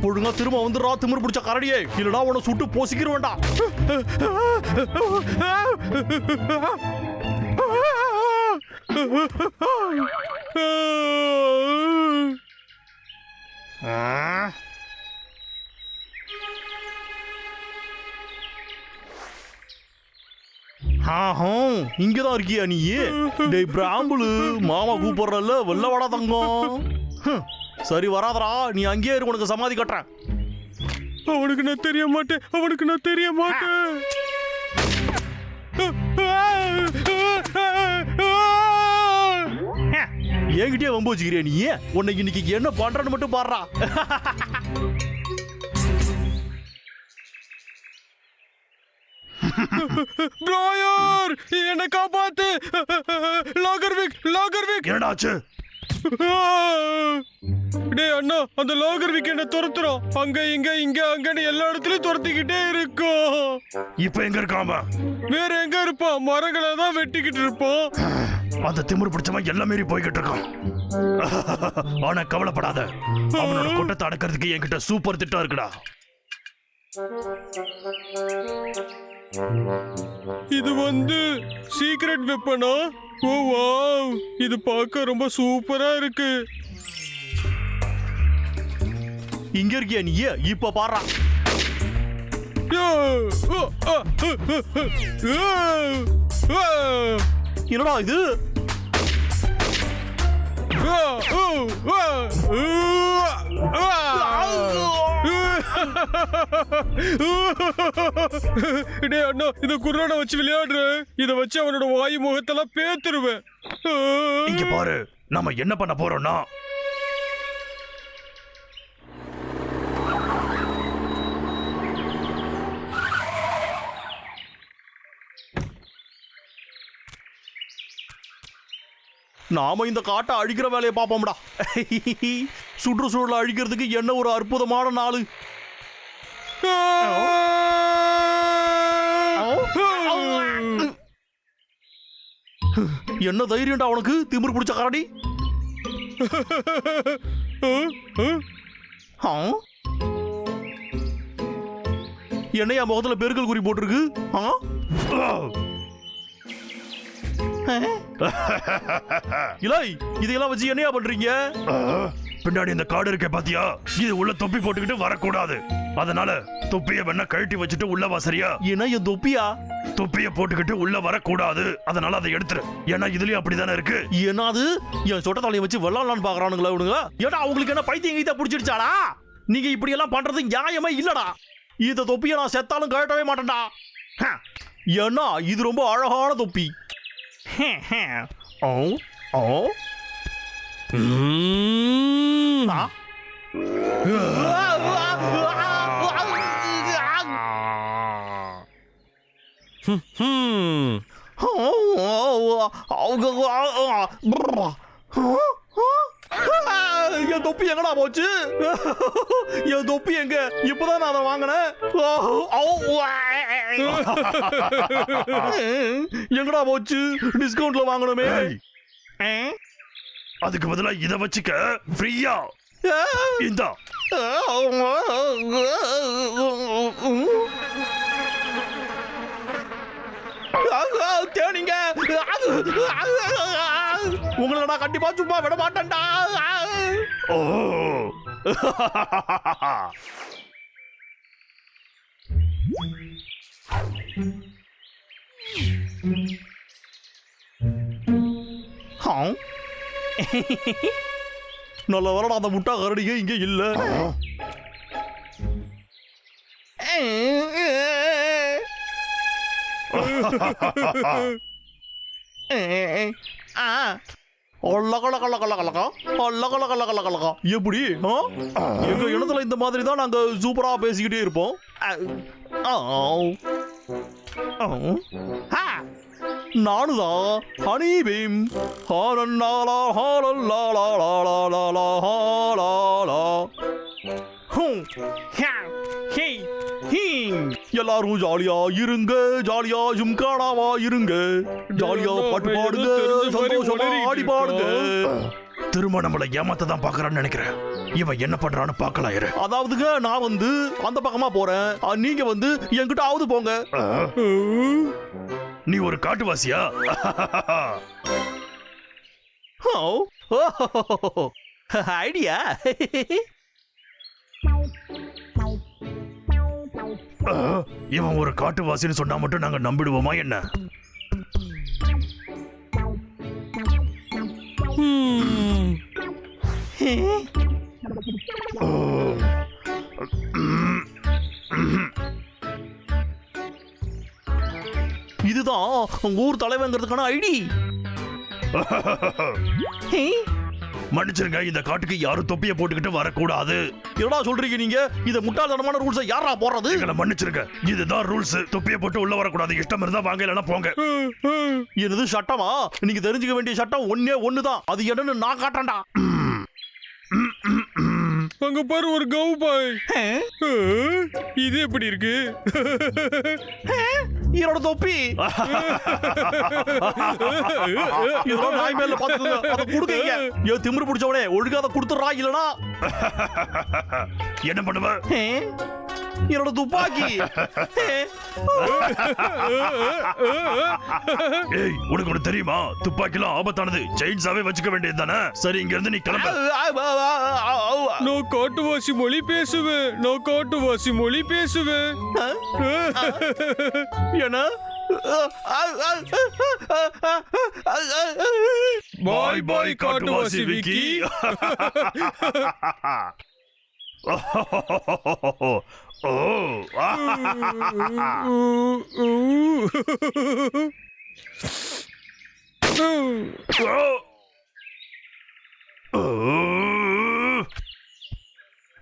ஒழுங்கா திரும்ப வந்துடுறா திமிரு பிடிச்ச கரடியே, இல்லடா உன்னை சுட்டு போசிக்கிற வேண்டாம். இங்கதான் இருக்கியா நீ? டேய் பிராம்புலு, மாமா கூப்பிடுறல்ல, வெள்ள வாடா தங்கம். சரி வராதரா, நீ அங்கேயே இரு, உனக்கு சமாதி கட்டுறேன். அவனுக்கு நான் தெரிய மாட்டேன், அவனுக்கு நான் தெரிய மாட்டேன். என்கிட்டயே வம்பு வச்சுக்கிறியா நீ? உன்னை இன்னைக்கு என்ன பண்றன்னு மட்டும் பாடுறா. ப்ரோயர், என்ன காப்பாத்து. லாகர்விக், லாகர்விக். என்னடாச்சு? டேய் அண்ணா, அந்த லாகர்விக் என்ன துரத்துறோம். அங்க இங்க இங்க அங்கன்னு எல்லா இடத்துலயும் துரத்திக்கிட்டே இருக்கும். இப்ப எங்க இருக்காம? வேற எங்க இருப்பான்? மரங்களை தான் வெட்டிக்கிட்டு இருப்போம். அந்த திமிரு பிடிச்சவன் எல்லாம் மீறி போய்கிட்டு இருக்கான். ஆனா கவலைப்படாத, அவனோட கூட்டத்தை அடக்கிறதுக்கு என்கிட்ட சூப்பர் திட்டம் இருக்குடா. இது சீக்ரெட் வெப்பனா? ஓ வாவ், இது பார்க்க ரொம்ப சூப்பரா இருக்கு. இங்க இருக்கியா நீ? இப்ப பாடுறா. என்னடா இது? டேய் அண்ணா, இத குர்ரான வச்சு விளையாடுற. இத வச்சு அவனோட வாயு முகத்தெல்லாம் பேத்துருவேன். இங்க பாரு, நம்ம என்ன பண்ண போறோம்னா, நாம இந்த காட்டை அழிக்கிற வேலையை பார்ப்போம்டா. சுற்றுச்சூழலை அழிக்கிறதுக்கு என்ன ஒரு அற்புதமான நாள். என்ன தைரியம்டா உனக்கு, திமிரு பிடிச்ச கரடி? என்னையா முகத்துல பெருக்கல் குறி போட்டிருக்கு? இலை, இதையெல்லாம் வச்சு என்னையா பண்றீங்க? பின்னாடி இந்த காடு இருக்க பாத்தியா, இது உள்ள தொப்பி போட்டுக்கிட்டு வரக்கூடாது. அதனால தொப்பிய வேணா கழட்டி வச்சுட்டு உள்ள வா, சரியா? ஏன்னா என் தொப்பியா? தொப்பிய போட்டுக்கிட்டு உள்ள வரக்கூடாது, அதனால அதை எடுத்துரு. ஏன்னா இதுலயும் அப்படிதானே இருக்கு. ஏன்னா அது என் சொட்ட தலையை வச்சு வெள்ளாடலான்னு பாக்குறானுங்களா இவனுங்க? ஏன்னா அவங்களுக்கு என்ன பைத்தியம் கீத்த பிடிச்சிடுச்சாடா? நீங்க இப்படி எல்லாம் பண்றது நியாயமே இல்லடா. இந்த தொப்பியை நான் செத்தாலும் கழட்டவே மாட்டேன்டா. ஏன்னா இது ரொம்ப அழகான தொப்பி. என் தொப்பி எங்கடா போச்சு? என் தொப்பி எங்க? இப்பதான் நான் அதை வாங்கினேன். எங்கடா போச்சு? டிஸ்கவுண்ட்ல வாங்கணுமே. அதுக்கு பதிலா இத வச்சுக்க, ஃப்ரீயா. இந்தா. தேனிங்க, உங்களை நான் கண்டிப்பா சும்மா விட மாட்டேன்டா. ஓ நல்ல வரடா, அந்த முட்டா கரடிங்க இங்க இல்ல. எப்படி எங்க இனத்துல இந்த மாதிரி தான் நாங்க சூப்பரா பேசிக்கிட்டே இருப்போம். நானுதான் ஹனி பீம். எல்லாரும் ஜாலியா இருங்க, ஜாலியா ஜும்கானாவா இருங்க, ஜாலியா பாட்டு பாடுங்க, சந்தோஷமா ஆடி பாடுங்க. திரும்ப நம்மள ஏமாத்த தான் பாக்குறான்னு நினைக்கிறேன். இவன் என்ன பண்றான்னு பாக்கலாம் இரு. அதாவதுங்க நான் வந்து அந்த பக்கமா போறேன், நீங்க வந்து என்கிட்ட ஆவது போங்க. நீ ஒரு காட்டுவாசியா? ஐடியா. இவன் ஒரு காட்டுவாசின்னு சொன்னா மட்டும் நாங்க நம்பிடுவோமா என்ன? இதுதான் ஊர் தலைவங்கிறதுக்கான ஐடி. மன்னிச்சிருங்க, இந்த காட்டுக்கு யாரும் தொப்பியை போட்டுக்கிட்டு வரக்கூடாது. என்னடா சொல்றீங்க நீங்க? இத முட்டாள்தனமான ரூல்ஸை யாரா போடுறது? எங்களை மன்னிச்சிருங்க, இதுதான் ரூல்ஸ். தொப்பியை போட்டு உள்ள வரக்கூடாது. இஷ்டம் இருந்தா வாங்க, இல்லைன்னா போங்க. என்னது சட்டமா? நீங்க தெரிஞ்சுக்க வேண்டிய சட்டம் ஒன்னே ஒண்ணுதான். அது என்னன்னு நான் காட்டுறேன்டா. அங்க பாரு ஒரு கவு பாய். இது எப்படி இருக்கு? என்னோட தொப்பி. இதோ நாய் மேல பாத்துங்க, அத குடுங்க. ஏ திமிரு பிடிச்சவனே, ஒழுங்கா அத குடுத்துறா, இல்லனா என்ன பண்ணுவ? என்னோட துப்பாக்கி. ஏய், உனக்கு ஒண்ணு தெரியுமா? துப்பாக்கிலாம் ஆபத்தானது. செயின்ஸாவே வச்சுக்க வேண்டியது தானே. சரி, இங்க இருந்து நீ கிளம்பு. நான் காட்டுவாசி மொழி பேசுவேன். நான் காட்டுவாசி மொழி பேசுவேன். என்ன? பாய் பாய் காட்டுவாசி விக்கி.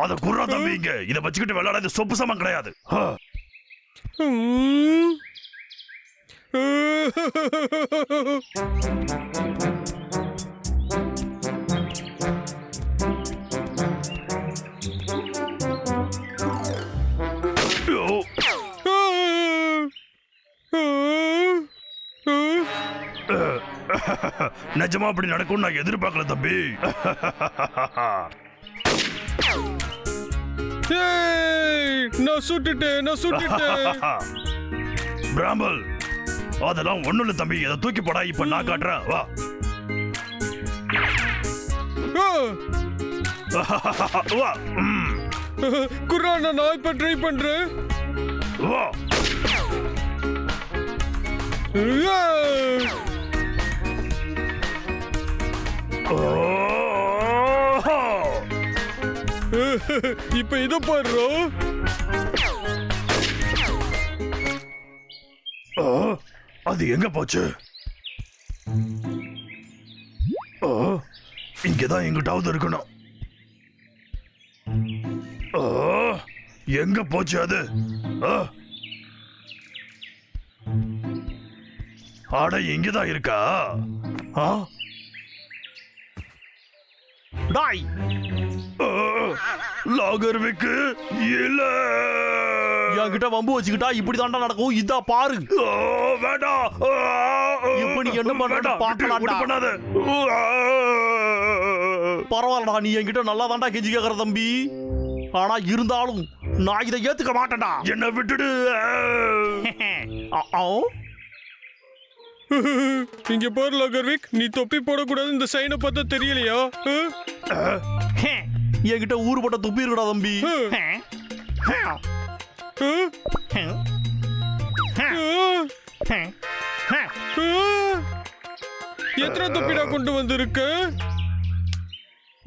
அத குர்ரா தம்பிங்க, இத வச்சுக்கிட்டு விளையாடாத. சொப்பு சமம் கிடையாது. நிஜமா அப்படி நடக்கும் நான் எதிர்பார்க்கல தம்பி. நான் சுட்டுட்டேன். பிராம்பல், அதெல்லாம் ஒண்ணும் இல்ல தம்பி. அதை தூக்கி போடா. இப்ப நான் காட்டுறேன், வா. வா. குர்ரா, நான் இப்ப ட்ரை பண்றேன். வா. இப்ப இத பாரு. அது எங்க போச்சு? இங்கதான் எங்கிட்டாவது இருக்கணும். எங்க போச்சு அது? ஆட இங்கதான் இருக்கா? டாய் லாகர்விக்கு இல்ல. என்கிட்ட வம்பு வச்சுக்கிட்டா இப்படி தாண்டா நடக்கும். இதா பாரு. வேண்டாம், இப்ப நீ என்ன பண்ண பண்ணாத. பரவாயில்லடா, நீ என்கிட்ட நல்லா தாண்டா கெஞ்சி கேக்குற தம்பி. ஆனா இருந்தாலும் நான் இதை ஏத்துக்க மாட்டேன்டா. என்ன விட்டுடு. இங்க பாரு லாகர்விக், நீ தொப்பி போடக்கூடாது. இந்த சைனை பார்த்தா தெரியலையா? என்கிட்ட ஊருப்பட்ட தொப்பி இருக்கடா தம்பி. எத்தனை தொப்பிடா கொண்டு வந்திருக்க?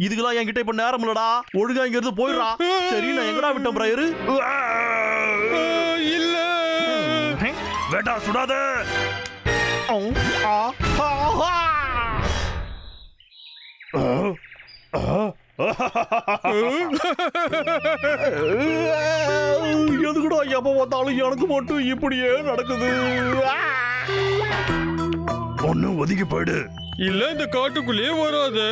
இதுக்கெல்லாம் என்கிட்ட இப்ப நேரம் இல்லடா. ஒழுங்கா இங்க இருந்து போயிடுறா. சரி, நான் எங்கடா விட்டேன் பிராயரு? இல்ல, வேண்டாம், சுடாத. எதுக்குடா எப்ப பார்த்தாலும் எனக்கு மட்டும் இப்படியே நடக்குது? ஒண்ணு ஒதுங்கி போயிடு. இல்ல இந்த காட்டுக்குள்ளேயே வராது.